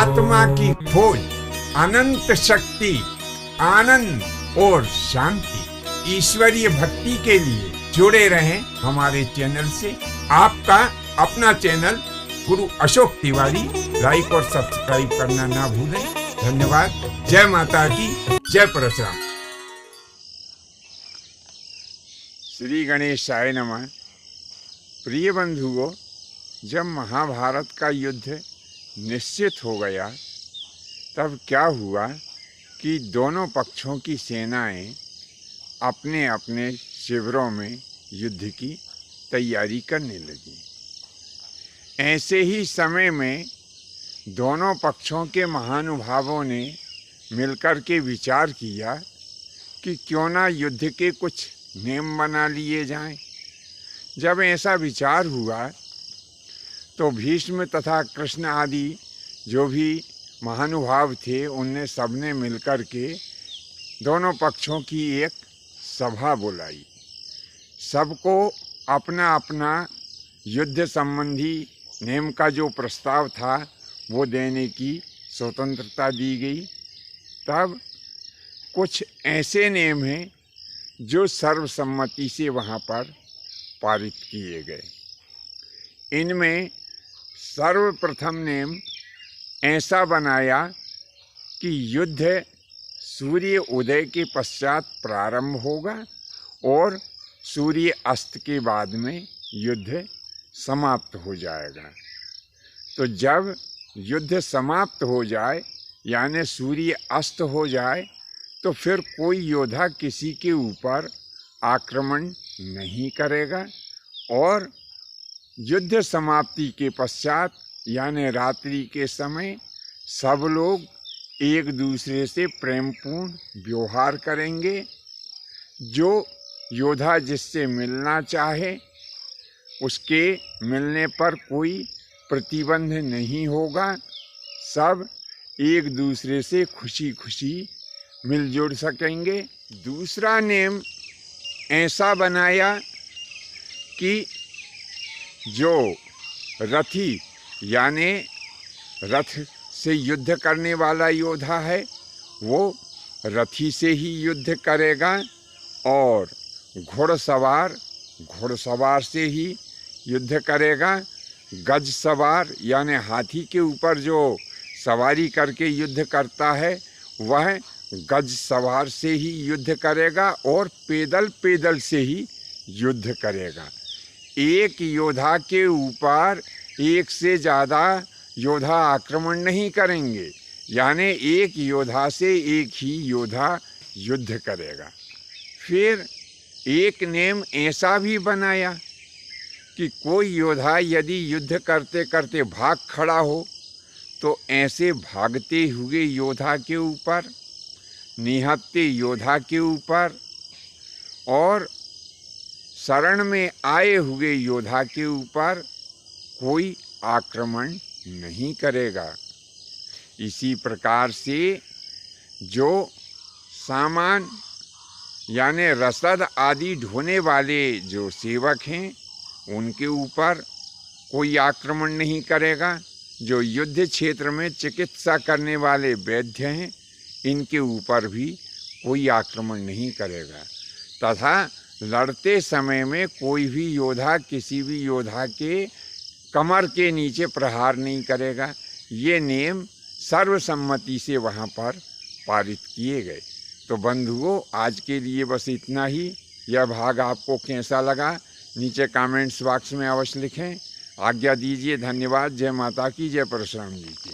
आत्मा की खोज, अनंत शक्ति, आनंद और शांति, ईश्वरीय भक्ति के लिए जुड़े रहें हमारे चैनल से। आपका अपना चैनल गुरु अशोक तिवारी, लाइक और सब्सक्राइब करना ना भूलें। धन्यवाद। जय माता की, जय परशुराम। श्री गणेशाय नमः। प्रिय बंधुओं, जब महाभारत का युद्ध निश्चित हो गया तब क्या हुआ कि दोनों पक्षों की सेनाएं अपने अपने शिविरों में युद्ध की तैयारी करने लगी। ऐसे ही समय में दोनों पक्षों के महानुभावों ने मिलकर के विचार किया कि क्यों ना युद्ध के कुछ नियम बना लिए जाएं। जब ऐसा विचार हुआ तो भीष्म तथा कृष्ण आदि जो भी महानुभाव थे उनने सबने मिलकर के दोनों पक्षों की एक सभा बुलाई। सबको अपना अपना युद्ध संबंधी नियम का जो प्रस्ताव था वो देने की स्वतंत्रता दी गई। तब कुछ ऐसे नियम हैं जो सर्वसम्मति से वहाँ पर पारित किए गए। इनमें सर्वप्रथम नियम ऐसा बनाया कि युद्ध सूर्य उदय के पश्चात प्रारंभ होगा और सूर्य अस्त के बाद में युद्ध समाप्त हो जाएगा। तो जब युद्ध समाप्त हो जाए यानी सूर्य अस्त हो जाए तो फिर कोई योद्धा किसी के ऊपर आक्रमण नहीं करेगा और युद्ध समाप्ति के पश्चात यानी रात्रि के समय सब लोग एक दूसरे से प्रेमपूर्ण व्यवहार करेंगे। जो योद्धा जिससे मिलना चाहे उसके मिलने पर कोई प्रतिबंध नहीं होगा। सब एक दूसरे से खुशी खुशी मिलजुल सकेंगे। दूसरा नियम ऐसा बनाया कि जो रथी यानी रथ से युद्ध करने वाला योद्धा है वो रथी से ही युद्ध करेगा और घुड़सवार घुड़सवार से ही युद्ध करेगा। गज सवार यानी हाथी के ऊपर जो सवारी करके युद्ध करता है वह गज सवार से ही युद्ध करेगा और पैदल पैदल से ही युद्ध करेगा। एक योद्धा के ऊपर एक से ज़्यादा योद्धा आक्रमण नहीं करेंगे, यानी एक योद्धा से एक ही योद्धा युद्ध करेगा। फिर एक नियम ऐसा भी बनाया कि कोई योद्धा यदि युद्ध करते करते भाग खड़ा हो तो ऐसे भागते हुए योद्धा के ऊपर, निहत्ते योद्धा के ऊपर और शरण में आए हुए योद्धा के ऊपर कोई आक्रमण नहीं करेगा। इसी प्रकार से जो सामान यानी रसद आदि ढोने वाले जो सेवक हैं उनके ऊपर कोई आक्रमण नहीं करेगा। जो युद्ध क्षेत्र में चिकित्सा करने वाले वैद्य हैं इनके ऊपर भी कोई आक्रमण नहीं करेगा। तथा लड़ते समय में कोई भी योद्धा किसी भी योद्धा के कमर के नीचे प्रहार नहीं करेगा। ये नियम सर्वसम्मति से वहाँ पर पारित किए गए। तो बंधुओं, आज के लिए बस इतना ही। यह भाग आपको कैसा लगा नीचे कमेंट्स बॉक्स में अवश्य लिखें। आज्ञा दीजिए। धन्यवाद। जय माता की, जय परशुराम जी की।